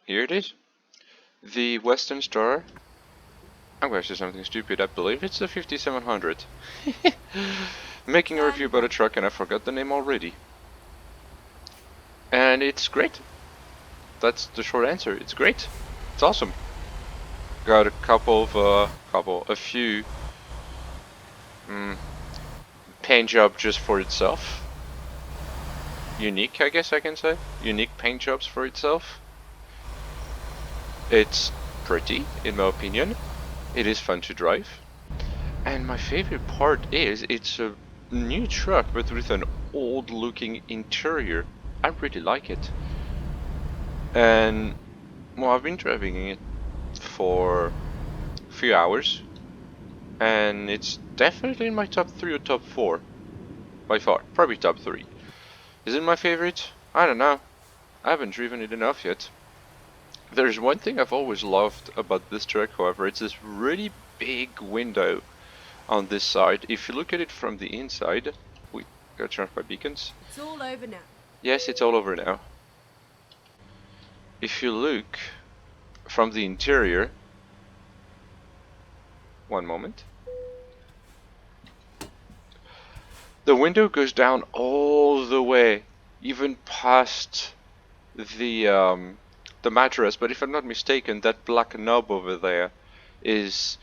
Here it is. The Western Star. I'm going to say something stupid. I believe it's the 5700. Making a review about a truck and I forgot the name already. And it's great. That's the short answer. It's great. It's awesome. Got a few paint job just for itself. Unique, I guess I can say. Unique paint jobs for itself. It's pretty, in my opinion. It is fun to drive. And my favorite part is it's a new truck but with an old looking interior. I really like it. And well, I've been driving it for a few hours and it's definitely in my top 3 or top 4 by far. Probably top 3. Is it my favorite? I don't know. I haven't driven it enough yet. There's one thing I've always loved about this truck, however, it's this really big window on this side. If you look at it from the inside, we gotta turn off my beacons. It's all over now. Yes, it's all over now. If you look from the interior, one moment, the window goes down all the way, even past the mattress. But if I'm not mistaken, that black knob over there is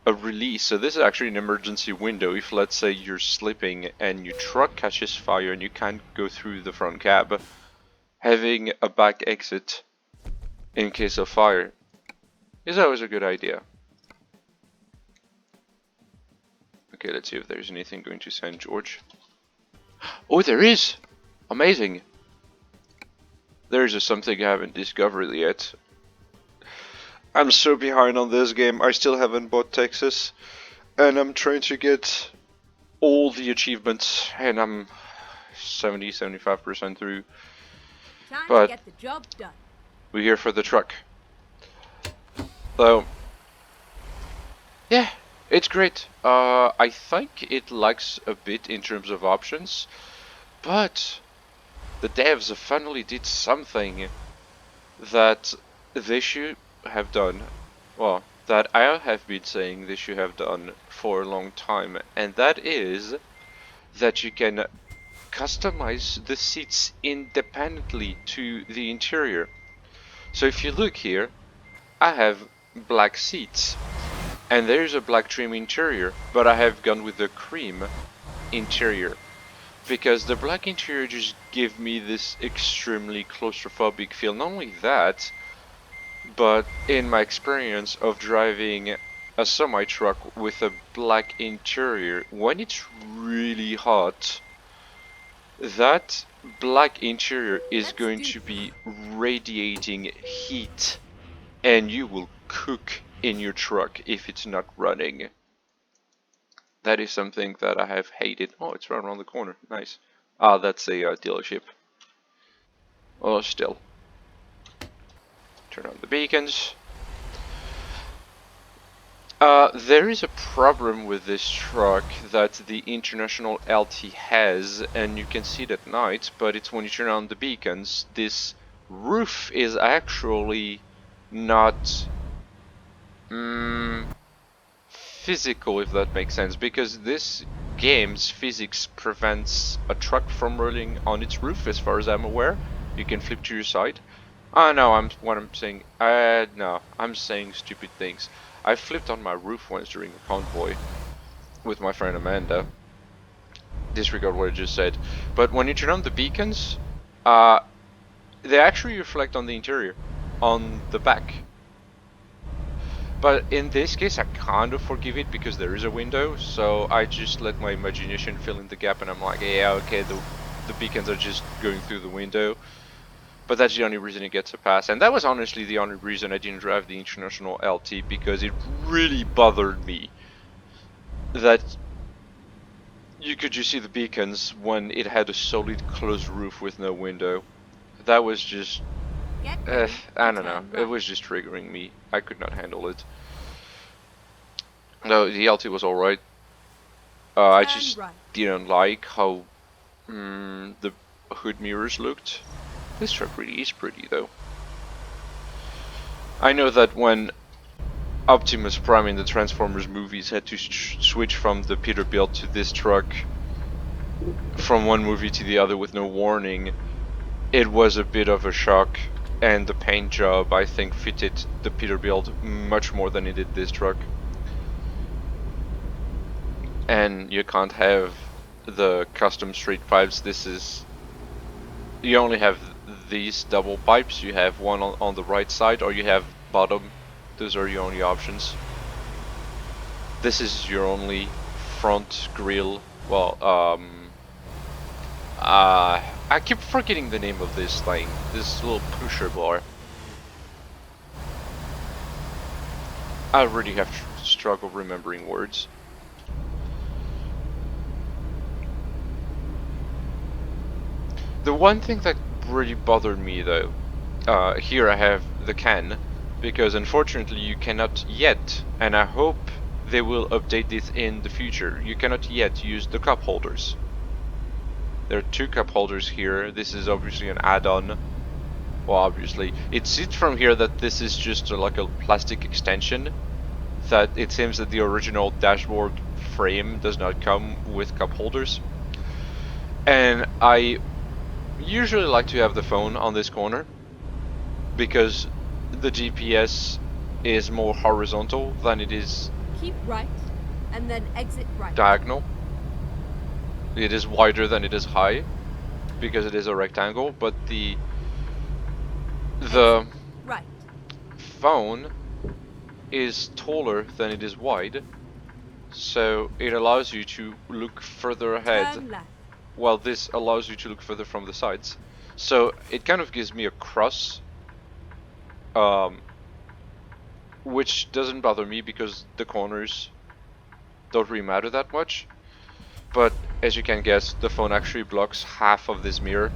a release. So this is actually an emergency window. If let's say you're sleeping and your truck catches fire and you can't go through the front cab, having a back exit in case of fire is always a good idea. Okay, let's see if there's anything going to St. George. Oh, there is! Amazing! There's something I haven't discovered yet. I'm so behind on this game. I still haven't bought Texas, and I'm trying to get all the achievements, and I'm 75% through. Time But to get the job done. we're here for the truck. So, yeah, it's great. I think it lacks a bit in terms of options, but the devs finally did something that they should have done, well, that I have been saying they should have done for a long time, and that is that you can customize the seats independently to the interior. So if you look here, I have black seats and there's a black trim interior, but I have gone with the cream interior because the black interior just gives me this extremely claustrophobic feel. Not only that, but in my experience of driving a semi truck with a black interior, when it's really hot, that black interior is going to be radiating heat and you will cook in your truck if it's not running. That is something that I have hated. Oh, it's right around the corner. Nice. Ah, that's a dealership. Oh, still. Turn on the beacons. There is a problem with this truck that the International LT has, and you can see it at night, but it's when you turn on the beacons, this roof is actually not physical, if that makes sense, because this game's physics prevents a truck from rolling on its roof, as far as I'm aware. You can flip to your side. No, I'm saying stupid things. I flipped on my roof once during a convoy with my friend Amanda. Disregard what I just said. But when you turn on the beacons, they actually reflect on the interior, on the back. But in this case, I kind of forgive it because there is a window, so I just let my imagination fill in the gap, and I'm like, yeah, okay, the beacons are just going through the window. But that's the only reason it gets a pass, and that was honestly the only reason I didn't drive the International LT, because it really bothered me that you could just see the beacons when it had a solid closed roof with no window. That was just, I don't know, it was just triggering me. I could not handle it. No, the LT was alright. I just didn't like how the hood mirrors looked. This truck really is pretty though. I know that when Optimus Prime in the Transformers movies had to switch from the Peterbilt to this truck from one movie to the other with no warning, it was a bit of a shock. And the paint job, I think, fitted the Peterbilt much more than it did this truck. And you can't have the custom straight pipes. You only have these double pipes. You have one on the right side, or you have bottom. Those are your only options. This is your only front grille. Well, I keep forgetting the name of this thing. This little pusher bar. I really have struggle remembering words. The one thing that really bothered me though, here I have the can, because unfortunately you cannot yet, and I hope they will update this in the future, you cannot yet use the cup holders. There are two cup holders here. This is obviously an add-on. Well, obviously. It seems from here that this is just like a plastic extension, that it seems that the original dashboard frame does not come with cup holders. And I usually like to have the phone on this corner because the GPS is more horizontal than it is Keep right, and then exit right. diagonal. It is wider than it is high because it is a rectangle, but the Exit right. phone is taller than it is wide, so it allows you to look further ahead, Turn left. while this allows you to look further from the sides. So it kind of gives me a cross, which doesn't bother me because the corners don't really matter that much. But as you can guess, the phone actually blocks half of this mirror.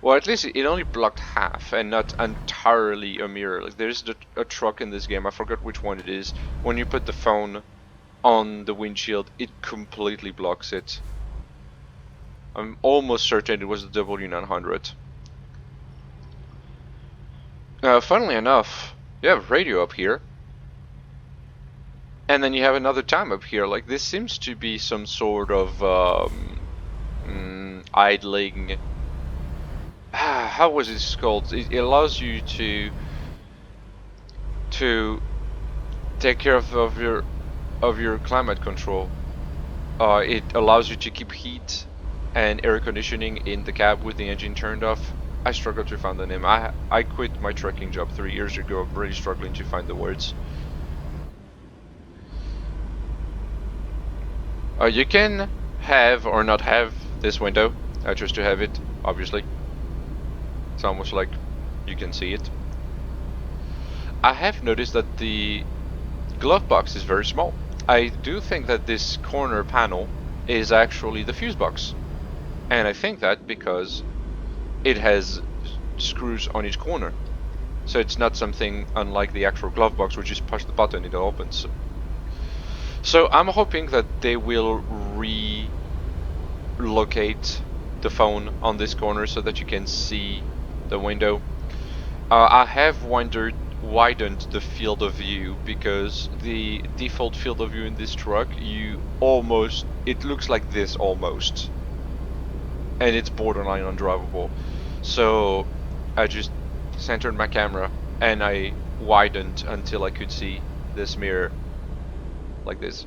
Well, at least it only blocked half and not entirely a mirror. Like there's a truck in this game, I forgot which one it is. When you put the phone on the windshield, it completely blocks it. I'm almost certain it was the W900. Funnily enough, you have radio up here. And then you have another time up here. Like this seems to be some sort of idling. How was it called? It allows you to take care of your climate control. It allows you to keep heat and air conditioning in the cab with the engine turned off. I struggle to find the name. I quit my trucking job 3 years ago. I'm really struggling to find the words. You can have or not have this window. I choose to have it, obviously. It's almost like you can see it. I have noticed that the glove box is very small. I do think that this corner panel is actually the fuse box. And I think that because it has screws on each corner. So it's not something unlike the actual glove box, which is push the button, it opens. So I'm hoping that they will relocate the phone on this corner so that you can see the window. I have widened the field of view because the default field of view in this truck, it looks like this almost. And it's borderline undrivable. So I just centered my camera and I widened until I could see this mirror like this.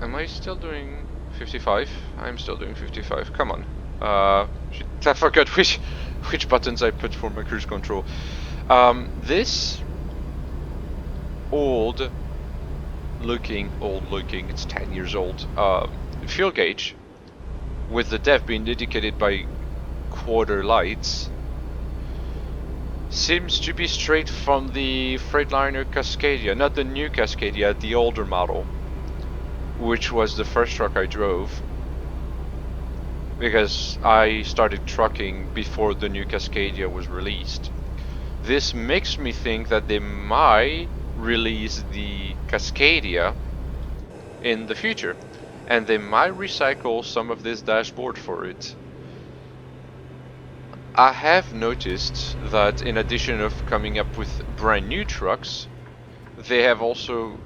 Am I still doing 55? I'm still doing 55. Come on. I forgot which buttons I put for my cruise control. This old looking, it's 10 years old, fuel gauge with the depth being indicated by quarter lights seems to be straight from the Freightliner Cascadia, not the new Cascadia, the older model, which was the first truck I drove, because I started trucking before the new Cascadia was released. This makes me think that they might release the Cascadia in the future, and they might recycle some of this dashboard for it. I have noticed that in addition of coming up with brand new trucks, they have also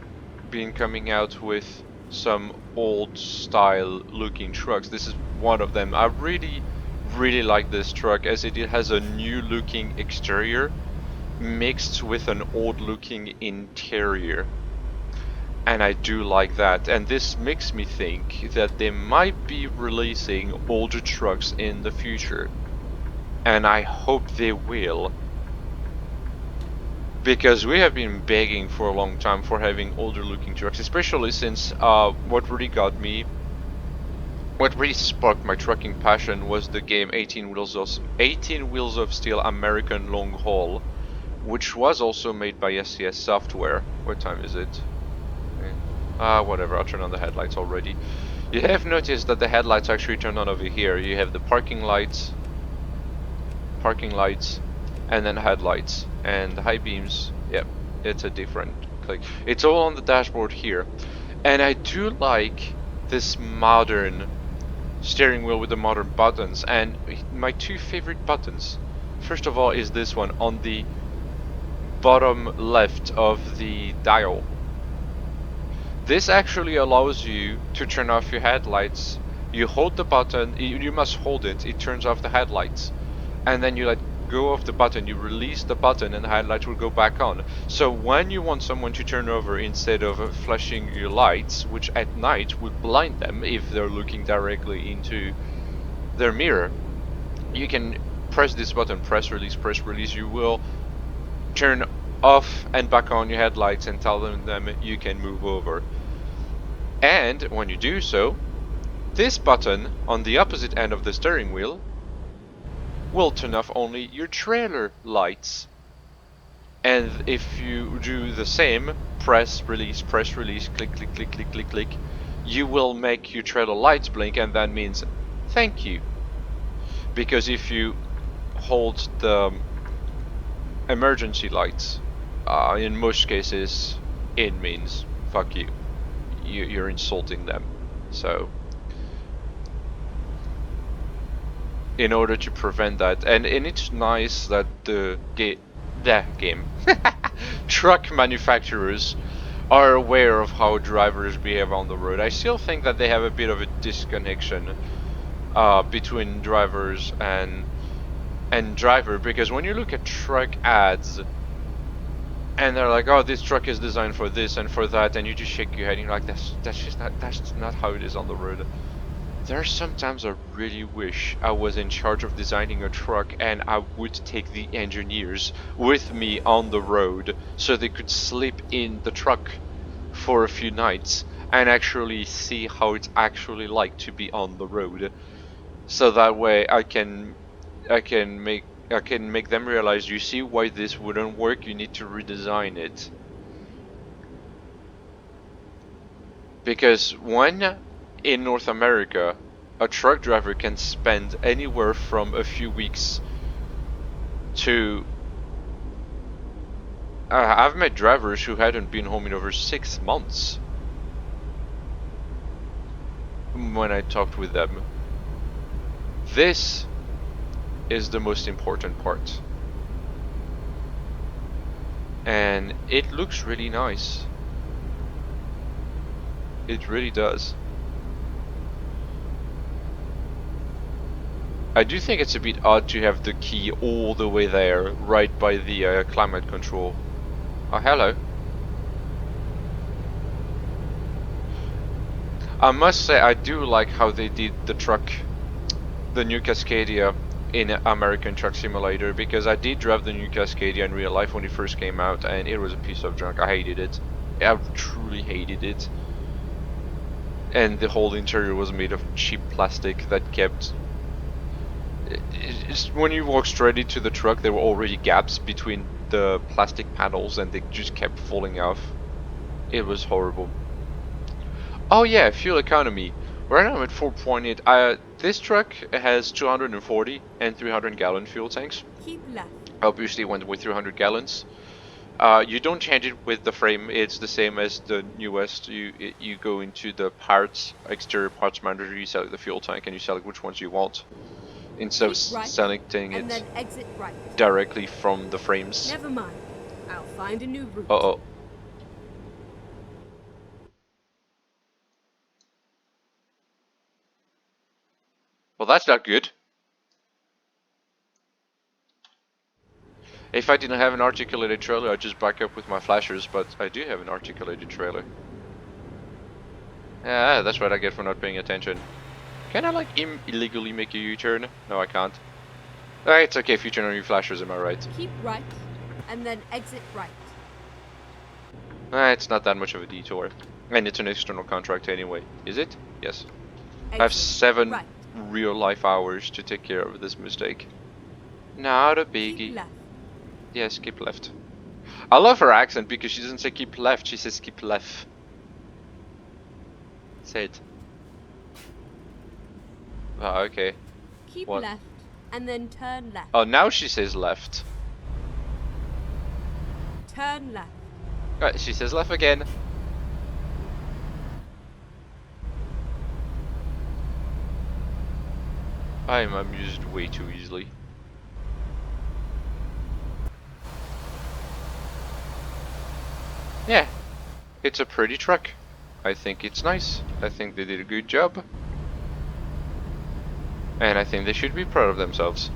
been coming out with some old style looking trucks. This is one of them. I really like this truck as it has a new looking exterior mixed with an old looking interior. And I do like that. And this makes me think that they might be releasing older trucks in the future. And I hope they will. Because we have been begging for a long time for having older looking trucks, especially since what really sparked my trucking passion was the game 18 Wheels of Steel American Long Haul, which was also made by SCS Software. What time is it? Whatever, I'll turn on the headlights already. You have noticed that the headlights actually turn on over here. You have the parking lights, and then headlights. And the high beams, yep, it's a different click. It's all on the dashboard here. And I do like this modern steering wheel with the modern buttons. And my two favorite buttons, first of all, is this one on the bottom left of the dial. This actually allows you to turn off your headlights. You hold the button, you must hold it, it turns off the headlights. And then you let go of the button, you release the button and the headlights will go back on. So when you want someone to turn over, instead of flashing your lights, which at night would blind them if they're looking directly into their mirror, you can press this button, press release, you will turn off and back on your headlights and tell them you can move over. And when you do so, this button on the opposite end of the steering wheel will turn off only your trailer lights. And if you do the same, press, release, click, click, click, click, click, click, you will make your trailer lights blink, and that means thank you. Because if you hold the emergency lights, in most cases, it means fuck you. You're insulting them. So in order to prevent that. And it's nice that the game truck manufacturers are aware of how drivers behave on the road. I still think that they have a bit of a disconnection between drivers and driver, because when you look at truck ads and they're like, oh, this truck is designed for this and for that, and you just shake your head and you're like, that's not how it is on the road. There's sometimes I really wish I was in charge of designing a truck and I would take the engineers with me on the road so they could sleep in the truck for a few nights and actually see how it's actually like to be on the road. So that way I can make them realize, you see why this wouldn't work, you need to redesign it. Because when in North America, a truck driver can spend anywhere from a few weeks to. I've met drivers who hadn't been home in over 6 months when I talked with them. This is the most important part. And it looks really nice. It really does. I do think it's a bit odd to have the key all the way there, right by the climate control. Oh, hello. I must say, I do like how they did the new Cascadia in American Truck Simulator, because I did drive the new Cascadia in real life when it first came out, and it was a piece of junk. I hated it. I truly hated it. And the whole interior was made of cheap plastic that kept. When you walked straight into the truck, there were already gaps between the plastic panels, and they just kept falling off. It was horrible. Oh yeah, fuel economy. Right now I'm at 4.8. This truck has 240 and 300 gallon fuel tanks. Keep left. Obviously went with 300 gallons. You don't change it with the frame. It's the same as the newest. You go into the parts, exterior parts manager, you select the fuel tank and you select which ones you want. instead of Keep right, selecting and it then exit right. directly from the frames. Never mind. I'll find a new route. Uh-oh. Well, that's not good. If I didn't have an articulated trailer, I'd just back up with my flashers, but I do have an articulated trailer. Yeah, that's what I get for not paying attention. Can I, like, illegally make a U-turn? No, I can't. It's okay if you turn on your flashers, am I right? Keep right, and then exit right. It's not that much of a detour. And it's an external contract anyway. Is it? Yes. I have Exit 7 right. real-life hours to take care of this mistake. Not a Keep biggie. left. Yes, keep left. I love her accent because she doesn't say keep left, she says keep left. Say it. Oh, okay. Keep What? left, and then turn left. Oh, now she says left. Turn left. She says left again. I am amused way too easily. Yeah, it's a pretty truck. I think it's nice. I think they did a good job. And I think they should be proud of themselves.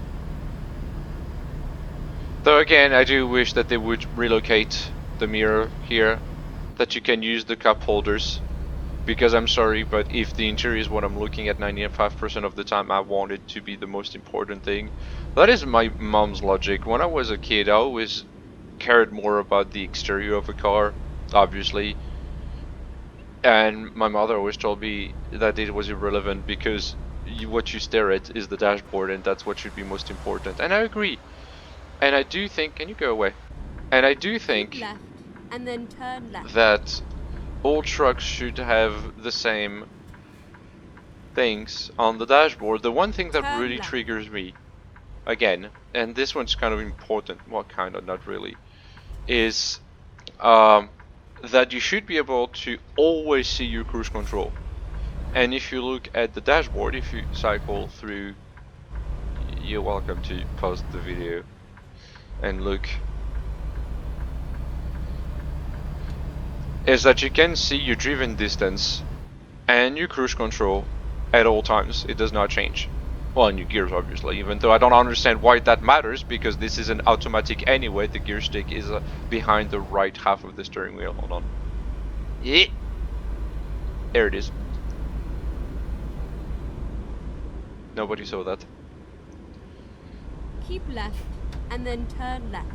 Though again, I do wish that they would relocate the mirror here, that you can use the cup holders. Because I'm sorry, but if the interior is what I'm looking at 95% of the time, I want it to be the most important thing. That is my mom's logic. When I was a kid, I always cared more about the exterior of a car, obviously. And my mother always told me that it was irrelevant because what you stare at is the dashboard and that's what should be most important. And I agree. And I do think, can you go away? And I do Keep think left, and then turn left. that all trucks should have the same things on the dashboard. The one thing that Turn really left. triggers me, again, and this one's kind of important, well, kind of, not really, is that you should be able to always see your cruise control. And if you look at the dashboard, if you cycle through, you're welcome to pause the video and look, is that you can see your driven distance and your cruise control at all times. It does not change. Well, and your gears obviously, even though I don't understand why that matters because this is an automatic anyway. The gear stick is behind the right half of the steering wheel. Hold on. Yeah. There it is. Nobody saw that. Keep left, and then turn left.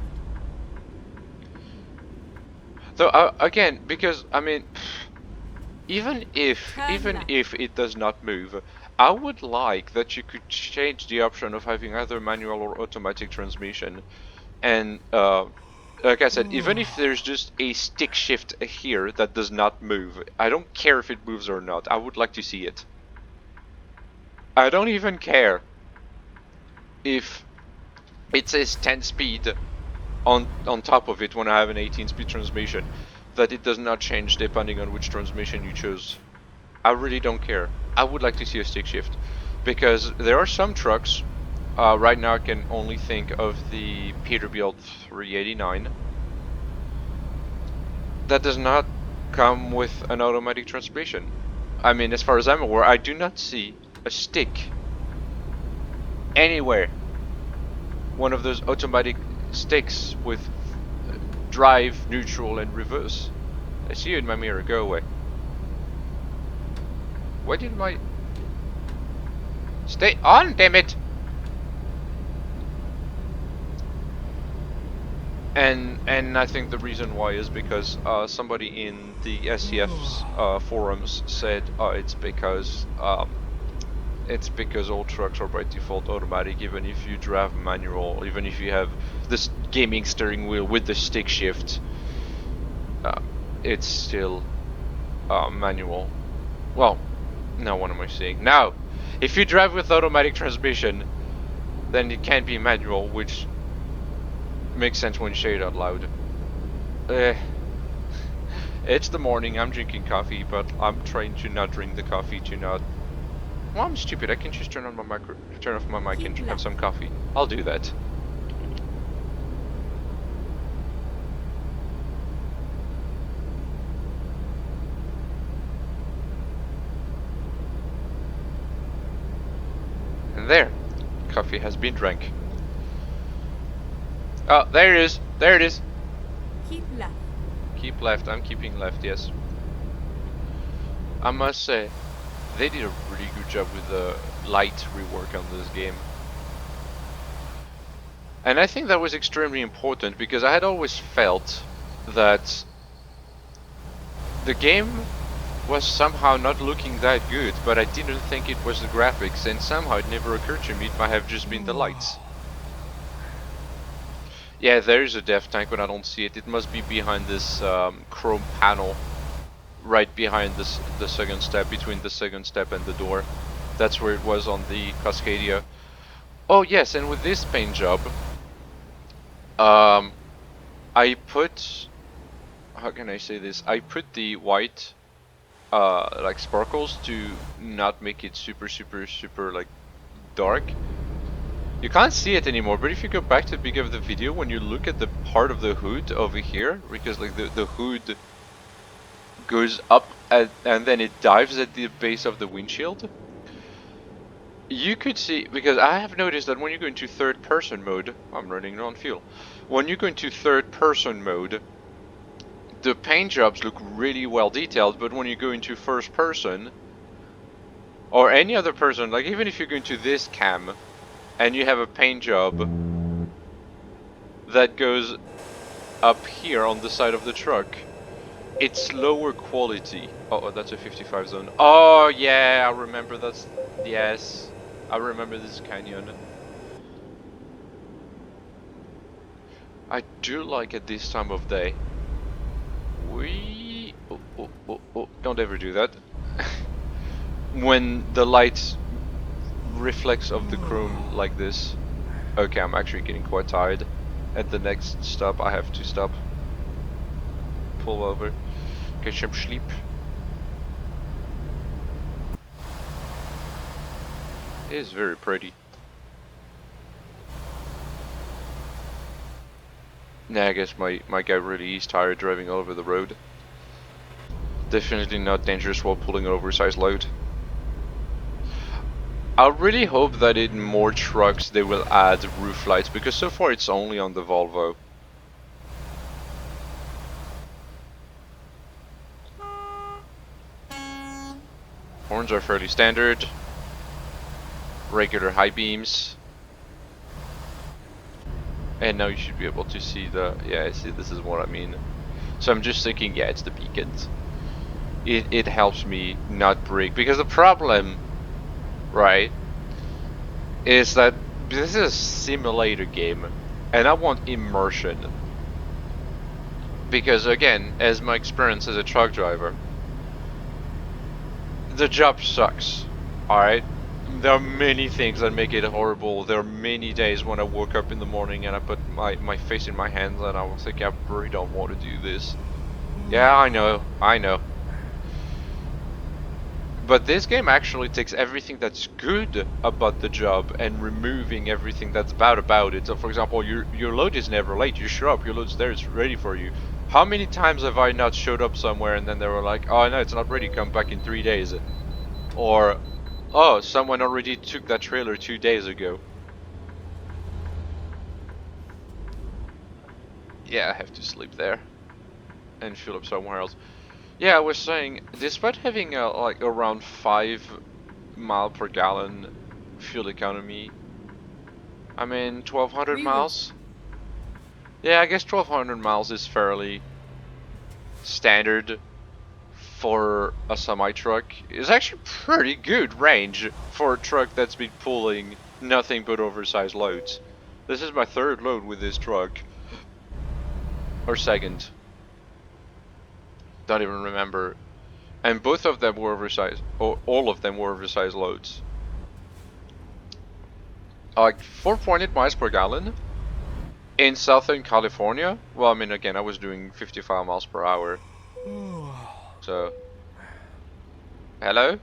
So again, because I mean, even if it does not move, I would like that you could change the option of having either manual or automatic transmission. And like I said, even if there's just a stick shift here that does not move, I don't care if it moves or not. I would like to see it. I don't even care if it says 10 speed on top of it when I have an 18-speed transmission, that it does not change depending on which transmission you choose. I really don't care. I would like to see a stick shift because there are some trucks. Right now I can only think of the Peterbilt 389 that does not come with an automatic transmission. I mean, as far as I'm aware, I do not see a stick anywhere. One of those automatic sticks with drive, neutral, and reverse. I see you in my mirror, go away. Why did my... Stay on, damn it! And I think the reason why is because somebody in the SCF's forums said it's because all trucks are by default automatic, even if you drive manual, even if you have this gaming steering wheel with the stick shift, it's still manual. Well, now what am I saying? Now, if you drive with automatic transmission, then it can't be manual, which makes sense when you say it out loud. It's the morning, I'm drinking coffee, but I'm trying to not drink the coffee, to not Well, I'm stupid. I can just turn off my mic and Keep have left. some coffee. I'll do that. And there, coffee has been drank. Oh, there it is. There it is. Keep left. Keep left. I'm keeping left, yes. I must say, they did a really good job with the light rework on this game. And I think that was extremely important because I had always felt that the game was somehow not looking that good, but I didn't think it was the graphics, and somehow it never occurred to me it might have just been the lights. Yeah, there is a death tank, but I don't see it. It must be behind this chrome panel, right behind the second step, between the second step and the door. That's where it was on the Cascadia. Oh yes, and with this paint job, I put, how can I say this? I put the white like sparkles to not make it super like dark. You can't see it anymore, but if you go back to the beginning of the video, when you look at the part of the hood over here, because like the hood goes up and then it dives at the base of the windshield, you could see, because I have noticed that when you go into third person mode, I'm running on fuel, when you go into third person mode, the paint jobs look really well detailed, but when you go into first person, or any other person, like even if you go into this cam, and you have a paint job that goes up here on the side of the truck, it's lower quality. Oh, that's a 55 zone. Oh yeah, I remember that's, yes, I remember this canyon. I do like at this time of day. Don't ever do that. When the light reflects of the chrome like this. Okay, I'm actually getting quite tired. At the next stop, I have to stop. Pull over. Get some sleep. It is very pretty. Nah, I guess my guy really is tired driving all over the road. Definitely not dangerous while pulling an oversized load. I really hope that in more trucks they will add roof lights, because so far it's only on the Volvo. Horns are fairly standard. Regular high beams. And now you should be able to see the, yeah, see, this is what I mean. So I'm just thinking, yeah, it's the beacons. It helps me not brake, because the problem, right, is that this is a simulator game, and I want immersion. Because again, as my experience as a truck driver, the job sucks, alright? There are many things that make it horrible. There are many days when I woke up in the morning and I put my face in my hands and I was like, I really don't want to do this. Yeah, I know. But this game actually takes everything that's good about the job and removing everything that's bad about it. So for example, your load is never late. You show up, your load's there, it's ready for you. How many times have I not showed up somewhere and then they were like, oh no, it's not ready, come back in 3 days. Or, oh, someone already took that trailer 2 days ago. Yeah, I have to sleep there and fill up somewhere else. Yeah, I was saying, despite having like around 5 mile per gallon fuel economy, I mean 1200 Reroute. miles? Yeah, I guess 1200 miles is fairly standard for a semi-truck. It's actually pretty good range for a truck that's been pulling nothing but oversized loads. This is my third load with this truck. Or second. Don't even remember. And both of them were oversized, or all of them were oversized loads. Like 4.8 miles per gallon in Southern California. Well, I mean, again, I was doing 55 miles per hour. So, hello?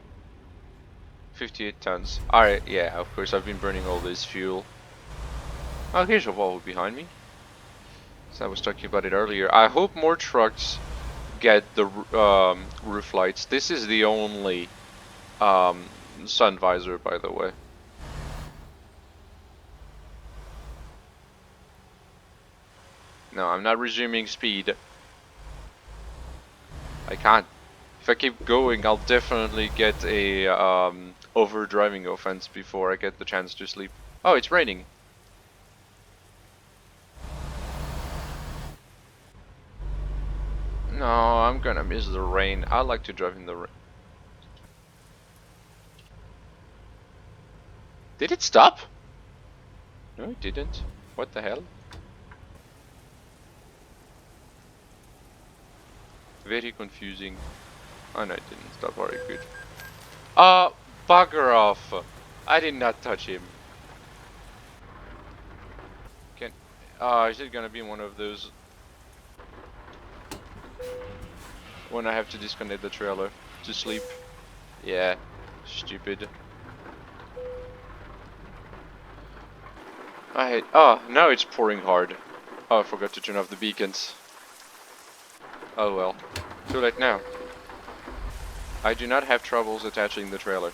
58 tons. Alright, yeah, of course I've been burning all this fuel. Oh, here's a wall behind me. So I was talking about it earlier. I hope more trucks get the roof lights. This is the only sun visor, by the way. No, I'm not resuming speed. I can't. If I keep going, I'll definitely get a overdriving offense before I get the chance to sleep. Oh, it's raining. No, I'm gonna miss the rain. I like to drive in the rain. Did it stop? No, it didn't. What the hell? Very confusing. Oh no, it didn't stop. Alright, good. Bugger off. I did not touch him. Can is it gonna be one of those when I have to disconnect the trailer to sleep? Yeah, stupid. Oh, now it's pouring hard. Oh, I forgot to turn off the beacons. Oh well. Too late now. I do not have troubles attaching the trailer.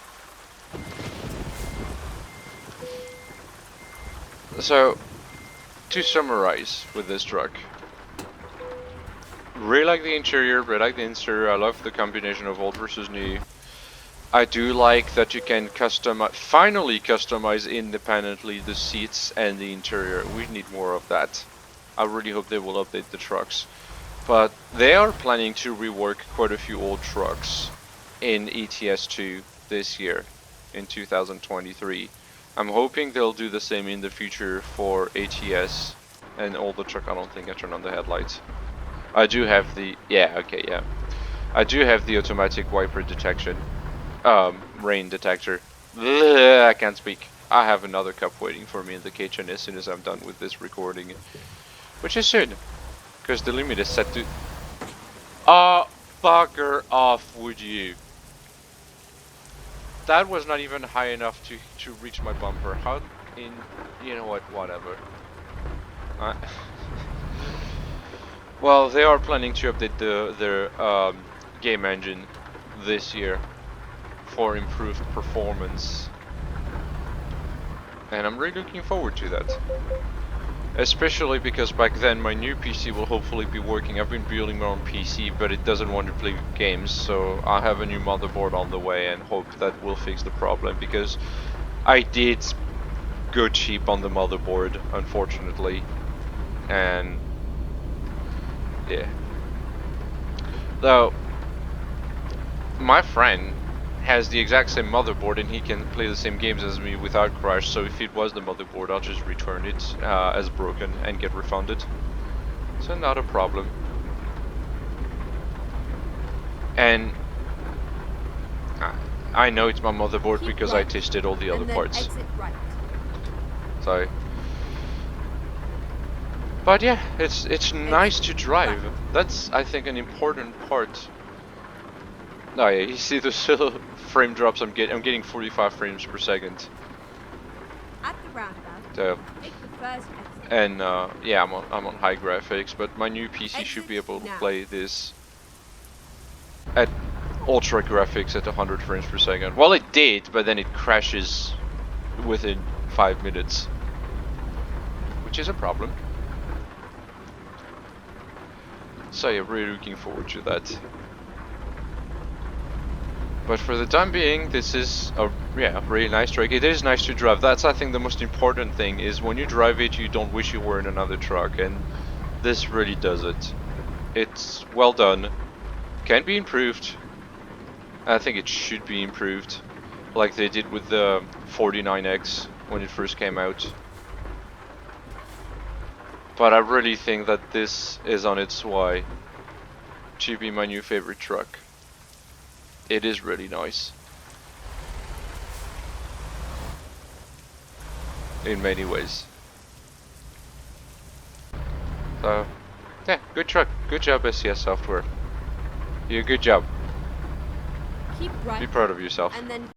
So, to summarize with this truck. Really like the interior, really like the interior. I love the combination of old versus new. I do like that you can finally customize independently the seats and the interior. We need more of that. I really hope they will update the trucks. But they are planning to rework quite a few old trucks in ETS2 this year, in 2023. I'm hoping they'll do the same in the future for ATS and all the truck. I don't think I turned on the headlights. I do have the, yeah, okay, yeah. I do have the automatic wiper detection. Rain detector. Ugh, I can't speak. I have another cup waiting for me in the kitchen as soon as I'm done with this recording. Which is soon. Because the limit is set to... bugger off, would you? That was not even high enough to reach my bumper. How in... You know what, whatever. Well, they are planning to update their game engine this year for improved performance, and I'm really looking forward to that. Especially because back then my new PC will hopefully be working. I've been building my own PC, but it doesn't want to play games, so I have a new motherboard on the way and hope that will fix the problem, because I did go cheap on the motherboard, unfortunately, and yeah. Though my friend has the exact same motherboard and he can play the same games as me without crash, so if it was the motherboard I'll just return it as broken and get refunded. So not a problem. And I know it's my motherboard because I tested all the other parts. Exit right. So, but yeah, it's nice to drive. That's, I think, an important part. Oh yeah, you see the little frame drops I'm getting 45 frames per second. At the roundabout, So, take the first exit. and yeah, I'm on high graphics, but my new PC should be able to play this at ultra graphics at 100 frames per second. Well, it did, but then it crashes within 5 minutes, which is a problem. So yeah, really looking forward to that. But for the time being, this is a really nice truck. It is nice to drive. That's, I think, the most important thing, is when you drive it, you don't wish you were in another truck, and this really does it. It's well done. Can be improved. I think it should be improved, like they did with the 49X when it first came out. But I really think that this is on its way to be my new favorite truck. It is really nice. In many ways. So, yeah, good truck. Good job, SCS Software. You good job. Keep right. Be proud of yourself. And then